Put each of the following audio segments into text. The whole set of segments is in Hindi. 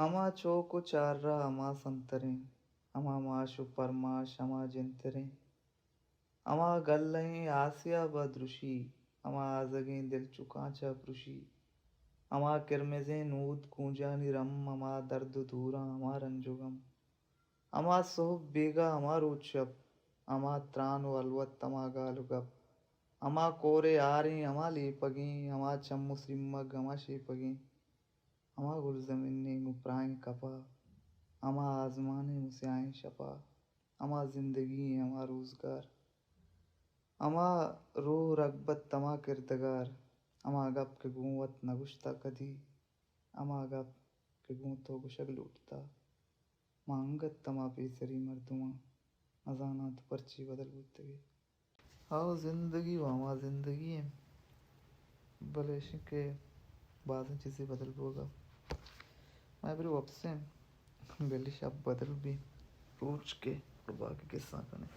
अमा चोकु चार्रा अमा संतरें अमा माशु परमाश अमा जिंतरें अमा गल्लहीं आसिया बदरुशी अमा आजगें दिल चुकाचा प्रुशी अमा किरमिज़ें नूद कूंजानी रम अमा दर्द दूरा अमा रंजुगम अमा सोहब बेगा अमा रूचप अमा त्रानु अलवत अमा गालुगप अमा कोरे आरें अमा लेपगें अमा चम्मु सिम्मग अमा शेपगें अमा गुलजमिन्ने मुपराएं कपा अमा आजमाने मुस्याएं शपा अमा जिंदगी अमा रोजगार अमा रूह रगबत तमा किरदगार अमा गप के गूंवत न गुश्ता कदी अमा गप के गूं तो गुशग लूटता मांगत तमा पेसरी मर्दुमा अजाना तो पर्ची बदल बुतगे हाँ जिंदगी वामा जिंदगी है भले के बाद चीज़ें बदल बोगा मैं फिर वापस बेली शब बदल भी पूछ के और बाकी किस्सा कने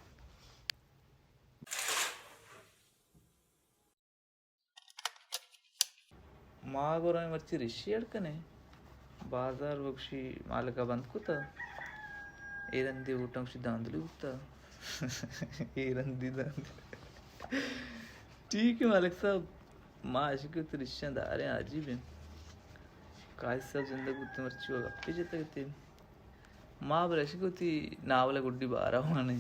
मागोरा मर्ची ऋषि अड़कने बाजार वक्षी मालका बंद कुता एरंदी ऊटंशी दांदली उता एरंदी दांदली ठीक है मालिक साहब माँ आशिक तो रिश्तेदार हैं अजीब हैं काय सब जिंदगी उतने मर्ची होगा पीछे तक थे माँ बरशी को थी नावले गुड्डी बारा हुआ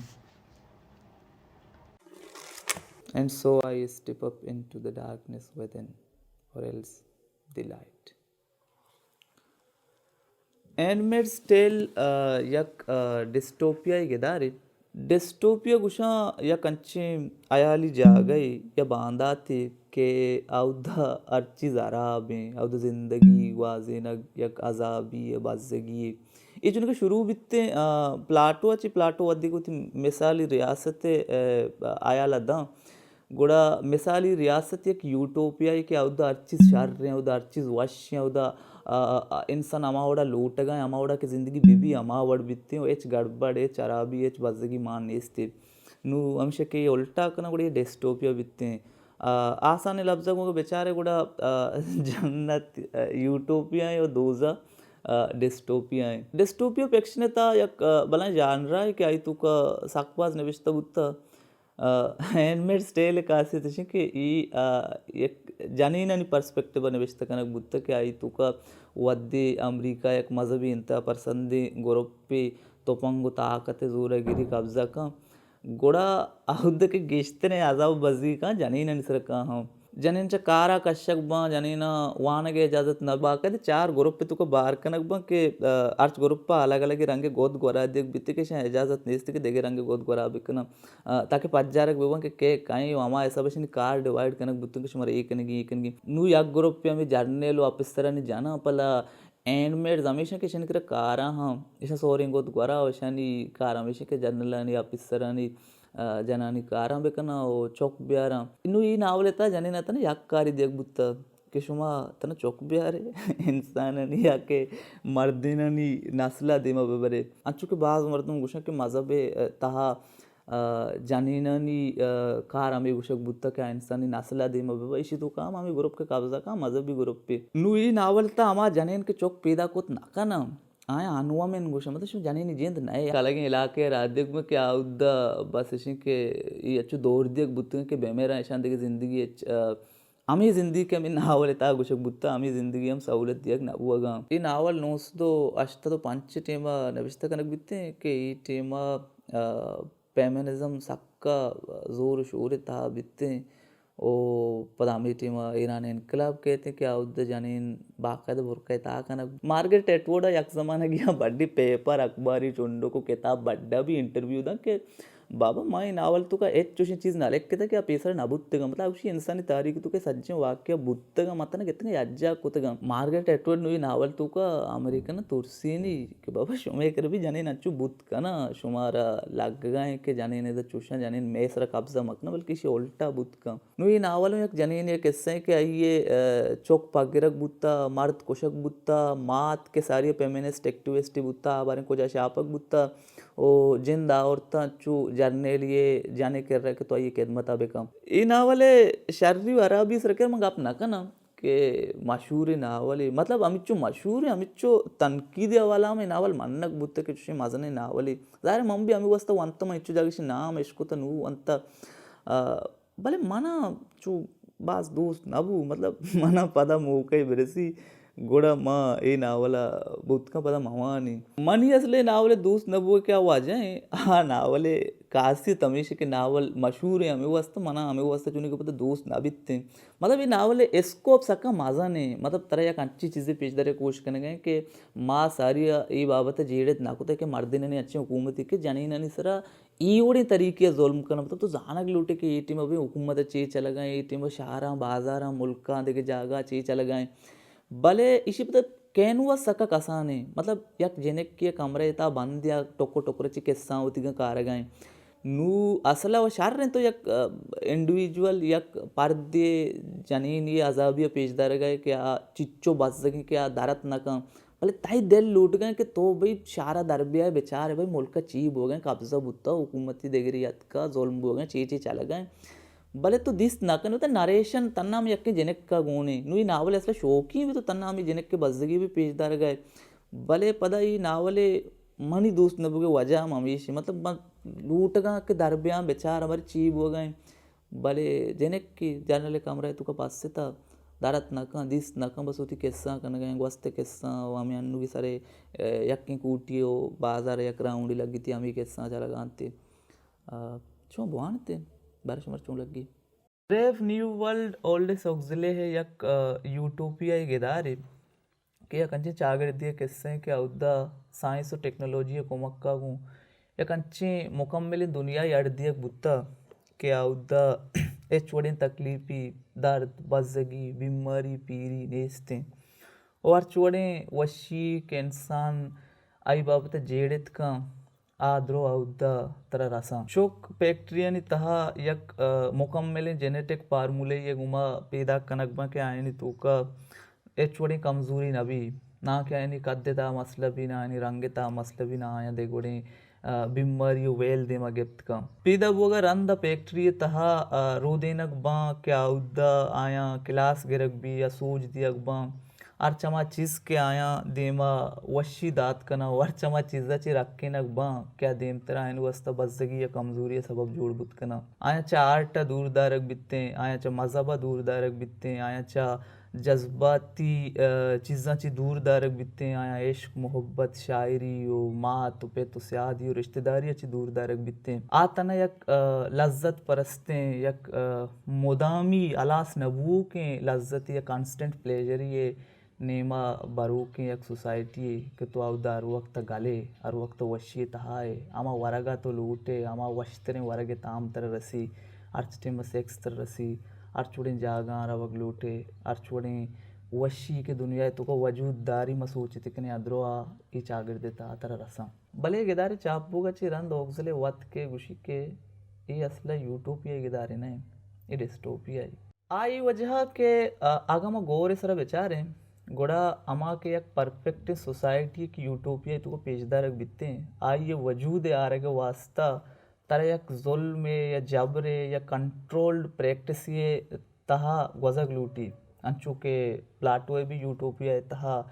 And so I step up into the darkness within, or else the light. Handmaid's Tale yak dystopia he गेदारे dystopia गुशा या कंचे आयाली जा गई या बांधा थे के आउदा अर्ची ज़ारा में आउदा ज़िंदगी वाजेनग यक अजाबी या बाज़गी ये जो उनका शुरू बित्ते प्लाटो अच्छी प्लाटो वद्दी को थी मिसाली रियासत आयाला दा गुड़ा मिसाली रियासत एक यूटोपिया के आउदा अर्चीज़ शार रहे आउदा अर्चीज़ वाश्य आउदा इंसान अमावड़ा लूट गए अमावड़ा की ज़िंदगी बीबी अमावड़ बित्ते एच गड़बड़ एच अराबी एच बजगी मान नेस्ते नु अंश के उल्टा कना गुड़ा डेस्टोपिया बित्ते आसान लफ्ज़ को बेचारे गुड़ा जन्नत यूटोपिया या दोजा डिस्टोपिया है डिस्टोपिया पेक्षणता एक बला जान रहा है कि आई तू का साकबाज नविश्ता बुत्ता हैंडमेड्स टेल कासे तशी की ई एक जानीननी पर्स्पेक्टिव नविश्ता कनक बुत्ता कि आई तू का वद्दे अमेरिका एक मजहबी इंता परसंदे गोरप्पे तोपंगो ताकते जोरागिरी कब्जा का गोड़ा आहुद के गेश्ते ने आजाब बजी का जानीननी सर का हम जनीनच्या कारा कश्यक बा जनीना वानगे इजाजत न बा कदे चार ग्रुप पे तुको बार कनक बा के अर्च ग्रुप पा अलग अलग रंगे गोद गोरा देख बिते के इजाजत नेस्त के देगे रंगे गोद गोरा बिकना ताकि पज्जारक बेबा के काई वामा ऐसा बशन कार डिवाइड कनक बुत्तु के शुमार एक कनगी नु याक ग्रुप पे हमें जानने लो अपिस्तरा ने जाना पला एंडमेड हमेशा के शन कर कारा हम ऐसा सोरिंग गोद गोरा वशानी कार हमेशा के जर्नलानी अपिस्तरानी जनानी कारा बेकना ओ चौक ब्यारा इन्नु ಈ ನಾವಲೆತ ಜನೇನತನ ಯಾಕ್ಕಾರಿ ದೇಗ್ಬುತ್ತ के शुमा तना चौक ब्यारे इंसाननी याके मर्दिननी नस्ला देमा बबरे अच्छु के बाज मर्दम गुशा के मजहबे तहा जानीननी कार आम्ही गुशक बुत्ता के इंसानी नस्ला देमा बबा इसी तो काम आम्ही ग्रुप के कब्जा का मजहबी ग्रुप पे नु ई नावलता आमा जनेन के चौक पैदा कोत नाका ना आया अनुवा में गोशा मतलब शो जाने नहीं जेंद नए अलग इलाके राज्य में क्या उद्दा बस इसी के ये अच्छे दौर दिया बुत्ते के बेमेरा ऐशान देखे जिंदगी आमी जिंदगी के मैं नावल ता गोशक बुत्ता आमी जिंदगी हम सहूलत दिया ना हुआ गा ये नावल नोस तो अष्टा तो पांच टेमा नविश्ता कनक बित्ते के ये टेमा फेमिनिज्म सक्का जोर शोर था बित्ते ओ पदामी टीम ईरान इनकलाब कहते हैं क्या उद्द जानीन बाकायदा बुरका ता कना मार्गरेट एटवुड यक ज़माना गया बड्डी पेपर अखबारी चुंडो को किताब बड्डा भी इंटरव्यू दा के बाबा माई नावल तुका एच चुशी चीज़ ना लेक कहता क्या पेसर ना बुत्तगा मतलब उसी इंसानी तारीख तुके सज्जन वाक्य बुत्तगा मतलब कितने अज्जा कुतगा मार्गरेट एटवुड नुई नावल तुका अमेरिकन तुर्सीनी के बाबा शुमे कर भी जाने नच्चू बुत्त ना शुमारा लग गए के जाने ने द चुशा जाने मेसरा कब्जा मकना बल्कि शी उल्टा बुत्त का नुई नावल में एक जाने ने किस्से के आइए चौक पागिरक बुत्ता मर्द कुशक बुत्ता मात के सारी फेमिनिस्ट एक्टिविस्ट बुत्ता बारे को जा शापक बुत्ता ओ जिंदा औरता चू जानने लिए जाने कर रहे के तो ये खिदमत आबे काम ये नावले शर्री अराबी सरकर मंग आप ना का ना के मशहूर नावली मतलब अमिच्चो मशहूर अमिच्चो तनकीदी अवाला में नावल मन्नक बुत्ते के चुशी मजने नावली दारे मम्मी अमी वस्ता वंत में इच्चो जागिशी नाम इश्कुता नु अंत भले मना चू बास दोस्त नबू मतलब मना पदा मोकई बेरसी गोड़ा माँ ए नावला बुतका पदा मवानी मनी असले नावले दोस्त नबू क्या वाजाए हाँ नावले कासी तमीश के नावल मशहूर है हमें वास्ता मना हमें वास्ता चुने के पता दोस्त नाबित्ते मतलब ये नावले स्कोप सका मजा नहीं मतलब तरह या अच्छी चीज़ें पेश दरे कोशिश करने गए कि माँ सारी ये बाबत जेड़े नाकुते के मर्दे ने अच्छी हुकूमत के जानी ना सरा ईवड़े तरीके जुल्म करना मतलब तो जानक लूटे के ये टीम अभी हुकूमत चे चला गए ये टीम शहर बाजार मुल्क देखे जागा चे चला गए भले इसी पता कैनुआ सका कसाने मतलब यक जेनेक के कमरे ता बंद या टोको टोकरे किस्सा होती कार गए नू असला व शार ने तो यक इंडिविजुअल यक पर्दे जनीन ये अजाबिया पेशदार गए क्या चिच्चो बस सके क्या दारत न कम भले ताई दिल लूट गए कि तो भाई शारा दरबिया बेचारे भाई मुल्क का चीब हो गए कब्जा बुत्ता हुकूमती देगरियत का जोल्म हो गए ची चल गए भले तो दिस नाकन होता नरेशन तन्ना में यक्के जनक का गुणे नु ये नावल असला शौकी भी तो तन्ना में जनक के बजगी भी पेशदार गए भले पदा ये नावले मनी दोस्त नबुगे वजह ममीशी मतलब लूटगा के दरबिया बेचार हमारे चीब हो गए भले जनक की जानले कमरा तुका पास से था दारत नका दिस नका बस होती किस्सा कन गए वस्ते किस्सा हमें अन्नू की सारे यक्की कूटियो बाजार यक राउंडी लगी थी हमें किस्सा चला गाते चो बुआनते बारिश मर चों लगी ब्रेव न्यू वर्ल्ड ओल्ड सोक्सले है यक यूटोपिया ही गेदारे कि यक अंचे चागर दिए किस्से के औदा साइंस और टेक्नोलॉजी को मक्का गूं यक अंचे मुकम्मल दुनिया यार दिए बुत्ता के औदा चोड़ें तकलीफी दर्द बजगी बीमारी पीरी नेस्ते और चोड़ें वशी के इंसान आई बाबत जेड़ित का आद्रो औदा तरह रसा शोक बैक्टीरिया तहा यक मुकम्मल जेनेटिक फार्मूले ये गुमा पैदा कनकबा के आयनी तो का चोड़ें कमजोरी नबी ना क्या यानी कद्देता मसला भी ना यानी रंगता मसला भी ना आया देखोड़े बीमारी वेल दे मगेप्त का पीदा बोगा रंद फैक्ट्री तहा रोदेनक बा क्या उद्दा आया क्लास गिरक भी या सूझ दियक बा और चमा चीज के आया देमा वशी दात कना और चमा चीजा चे रखे नक बा क्या देम तरा इन वस्ता बजगी या कमजोरी सबब जोड़ बुत कना आया चा आर्ट दूर दारक बित्ते आया चा मजहबा दूर दारक बित्ते आया चा जज्बाती चीज़ां ची दूर दारक बित्ते आया इश्क मोहब्बत शायरी ओ मात पे तो स्यादी और रिश्तेदारी अच्छी दूर दारक बित्ते आतना यक लज्जत परस्ते यक मोदामी अलास नबू के लज्जत या कांस्टेंट प्लेजर ये नेमा बारू के यक सोसाइटी के तो आवदार वक्त गले और वक्त वशी तहाए आमा वरगा तो लूटे आमा वश्तरे वरगे ताम तर रसी अर्चटे में सेक्स तर रसी अर्चुड़ें जागा रवग लूटे अर्चुड़ें वशी के दुनिया तो को वजूद दारी मसूचित कने अद्रोआ ई चागर देता तरह रसा भले गेदारे चापूगा ची रंद ओक्सले वत के गुशी के ये असला यूटोपिया गेदारे नहीं ये डिस्टोपिया आई वजह के आगमा गोरे सरा बेचारे गोड़ा अमा के एक परफेक्ट सोसाइटी की यूटोपिया तो को पेशदारक बित्ते आई ये वजूद आ रहे वास्ता तरह एक जुल्म या जबरे या कंट्रोल्ड प्रैक्टिस ये तहा गजक लूटी अंचू के प्लाटो भी यूटोपिया तहा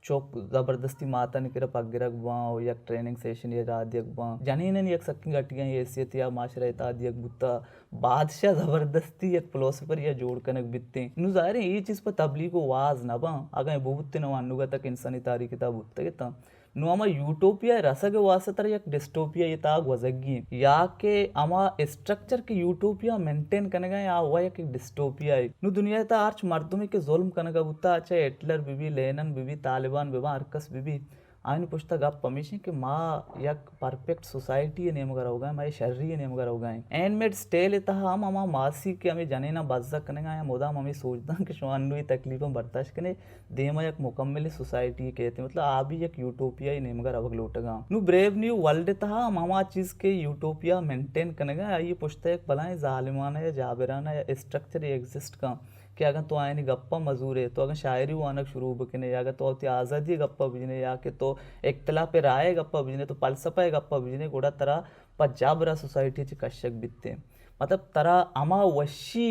चौक ज़बरदस्ती माता निकरा पगरक बाँ या ट्रेनिंग सेशन या रादियक बाँ जानी नहीं एक सक्की गटियाँ हैसियत या माशरा तादियक बुत्ता बादशाह ज़बरदस्ती एक फिलोसफर या जोड़ कनक बित्ते नुज़ारे ये चीज़ पर तबलीग को वाज ना बाँ अगर बुत्ते न वानुगा तक इंसानी तारीख किताब बुत्ते के ता नु अमा यूटोपिया रसा के वास्ते तर एक डिस्टोपिया ये ताग वजगी या के अमा स्ट्रक्चर के यूटोपिया मेंटेन कनेगा या हुआ एक डिस्टोपिया है नु दुनिया ता आर्च मर्दुमी के जुल्म कनेगा बुत्ता अच्छा हिटलर बीबी लेनिन बीबी तालिबान बीबा अरकस बीबी आयन पुछता गप पमीशी कि माँ यक परफेक्ट सोसाइटी नेम कर होगा मैं शर्री नेम कर होगा एनमेड स्टे लेता हम अमा मासी के हमें जाने ना बाजा कनेगा या मोदा हमें सोचता कि शुआनु तकलीफों बर्दाश्त कने देमा एक मुकम्मल सोसाइटी कहते मतलब आप भी एक यूटोपिया ही नेम कर अवग लोटगा नु ब्रेव न्यू वर्ल्ड तहा मामा चीज के यूटोपिया मेंटेन कनेगा ये पुछता एक भला जालिमाना या जाबिराना या स्ट्रक्चर एग्जिस्ट का कि अगर तो आयनी गप्पा मजूर है तो अगर शायरी वानक शुरू बकने या अगर तो आज़ादी गप्पा बिजने या कि तो इख्तलाफ राय गप्पा बिजने तो फलसफा गप्पा बिजने गोड़ा तरह पंजाब रा सोसाइटी च कशक बित्ते मतलब तरा अमा वशी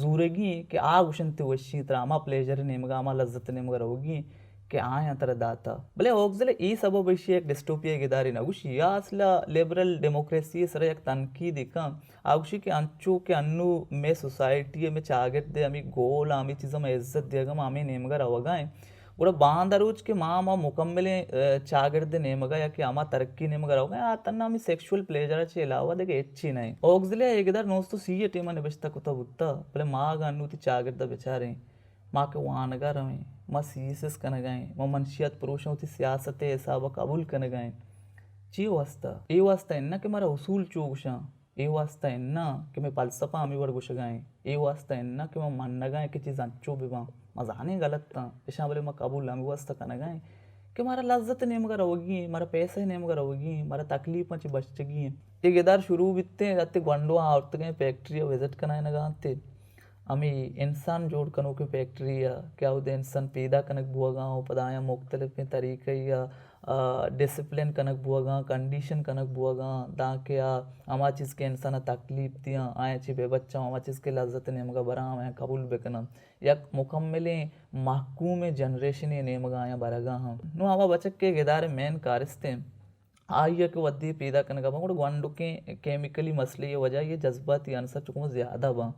जूरेगी कि आ गुशंते वशी तरा अमा प्लेजर नेमगा अमा लज्जत नेमगा रहोगी कि आया तरा दाता भले ओगजले ई सबब विषय एक डिस्टोपिया गिदारी नगुशी या असला लिबरल डेमोक्रेसी सर एक तनकीद का आगुशी के अंचू के अन्नु में सोसाइटी में चागेट दे अमी गोल आमी चीज़ में इज्जत देगा आमी नेमगा रवगाएं కూడా బాందరుజ్కి మామ ముకమ్మలే చాగర్ದೆ నేమగా ಯಾಕೆ ಅಮ ತರಕ್ಕಿ ನೇಮಗ ರವಗ ಆತನ್ನ ಅಮಿ ಸೆಕ್ಸುअल ಪ್ಲೇಜರ್ ಚೆ ಇಲಾವ ದಗೆ ಎಚ್ಚಿ ನೈ ಓಗ್ಸಲೆ ಏಗದರ್ ನೋಸ್ತು ಸಿಯ ಟೀಮ ನೆ ಬೆಸ್ತ ಕುತ ಬುತ್ತ ಬಲೆ ಮಾಗ ಅನ್ನೂತಿ चागर्द बेचारे माँ के वानगा रवे माँ सीएसएस कन गए माँ मनशियत पुरुषों की सियासत हिसाब कबूल कन गए ची वास्ता ए वास्ता इन्ना कि मारा उसूल चूगशा ए वास्ता इन्ना कि मैं फलसफा अमी वर गुश गए ए वास्ता इन्ना कि मैं मन गए कि चीज़ अंचो बिवा मजाने गलत था ऐसा बोले मैं कबूल अमी वास्ता कन गए कि मारा लज्जत नेमगा रहोगी मारा पैसे नेमगा रहोगी मारा तकलीफ मची बचगी ये गेदार शुरू बित्ते जाते गंडो औरत गए फैक्ट्री विजिट कनाए न गाते अमी इंसान जोड़ कनो के फैक्ट्री या क्या उदे इंसान पैदा कनक बुआगा पदाया मुख्तलिफ तरीके या डिसिप्लिन कनक बुआगा कंडीशन कनक बुआगा ताकि अमा चीज़ के इंसान तकलीफ दिया आया ची बेबच्चा अमा चीज़ के लज्जत नेमगा बरा मैं कबूल बेकनम यक मुकम्मले महकूम जनरेशन ये नेमगा आया बरगा हम नो अमा बचक के गेदारे मेन कारिस्ते आइए के वद्दी पैदा करने का बा गंडू के केमिकली मसले ये वजह ये जज्बाती आंसर चुको ज़्यादा बा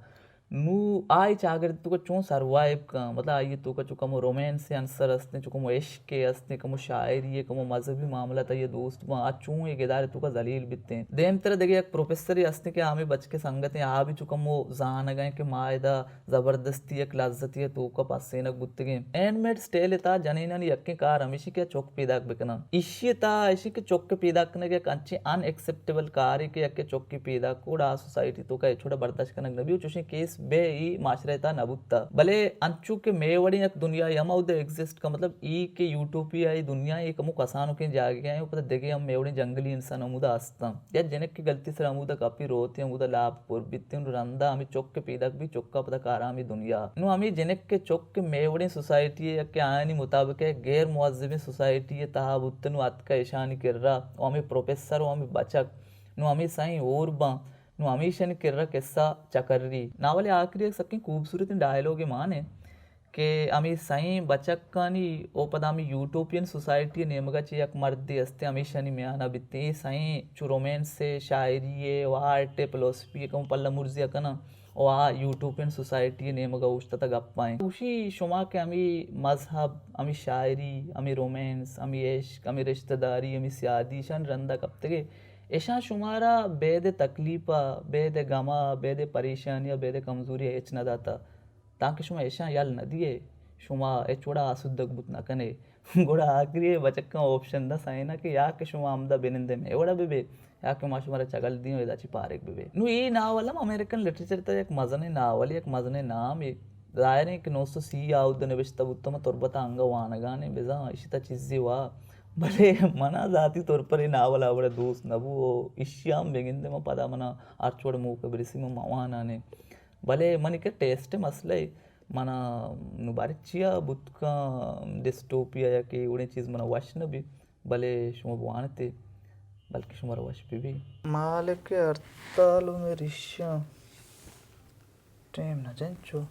नू आई चागर तुका चो सर्वाइव का मतलब आइए तुका चुका मो रोमांस से आंसर असते चुका मो इश्क के असते कमो शायरी है कमो मजहबी मामला था ये दोस्त वहाँ आज चूँ ये गेदार तुका जलील बिते हैं देम तरह देखे एक प्रोफेसर ही असते के आमे बच के संगत हैं आ भी चुका मो जान गए के मायदा जबरदस्ती एक लज्जती है तुका पास सेनक बुत्ते गए एंडमेड स्टेल था जनीना ने यक्के कार हमेशा क्या चौक पैदा बिकना इश्य था इसी के चौक के पैदा करने के कंचे अनएक्सेप्टेबल कार्य के यक्के चौक के पैदा कोड़ा सोसाइटी तो का छोटा बर्दाश्त करना नबी चुशी केस बे ई माशरेता नबुत्ता भले अंचू के मेवड़ी एक दुनिया यमा उधर एग्जिस्ट का मतलब ई के यूटोपिया ई दुनिया एक मुक आसानों के जागे हैं पता देखे हम मेवड़ी जंगली इंसान अमुदा आस्ता या जनक की गलती से अमुदा काफी रोते हैं अमुदा लाभ पुर बित्ते हैं रंदा हमें चौक के पैदा भी चौका पता कारा हमें दुनिया नो हमें जनक के चौक के मेवड़ी सोसाइटी है के आयनी मुताबिक है गैर मुअज्जबी सोसाइटी है तहाबुत्तन वात का ईशानी कर रहा और हमें प्रोफेसर और हमें बचक नो हमें साई और बा नु हमेशा किर्रा किस्सा चकर्री नावले आखिरी एक सबकी खूबसूरत डायलॉग माने के आम्ही साई बचक कानी ओ पद आम्ही यूटोपियन सोसाइटी नेमगाची एक मर्दी असते हमेशा नी म्याना बित्ते साई चु रोमांस से शायरी है वा आर्ट फिलोसफी कम पल्ला मुर्जिया कना वा यूटोपियन सोसाइटी नेमगा उष्टता गप्पाएं उशी शुमा के आम्ही मजहब आम्ही शायरी आम्ही रोमांस आम्ही इश्क आम्ही रिश्तेदारी आम्ही शादी शन रंदा कप्तगे ऐसा शुमारा बेद तकलीफा बेद गमा बेद परेशानियाँ बेद कमजोरी एच न दाता ताकि शुमा ऐसा याल न दिए शुमा ए छोड़ा आसुद्दक बुत न कने गोड़ा आखिरी बचक का ऑप्शन दा साइना कि या के शुमा आमदा बेनिंदे में एवढा बेबे या के माशुमारा चगल दियो एदाची पारेक बेबे नु ई नावलम अमेरिकन लिटरेचर ता एक मजने नावल एक मजने नाम एक दायरे के नोस्तो सी आउदने बेस्ता उत्तम तोरबता अंग वानगाने बेजा इशिता चीज़ी वा भले मना जाती तौर पर ही नावल आवड़े दोस्त नबू इश्याम बेगिंदे म पदा मना आर्चोड़ मूक बिरिसी म मवानाने भले मन के टेस्ट मसले मना नुबारिचिया बुतका डिस्टोपिया या के उड़े चीज़ मना वश न भी भले शुमा बुआनते बल्कि शुमारा वश भी मालिक के अर्तालु में रिश्या टेम न जंचो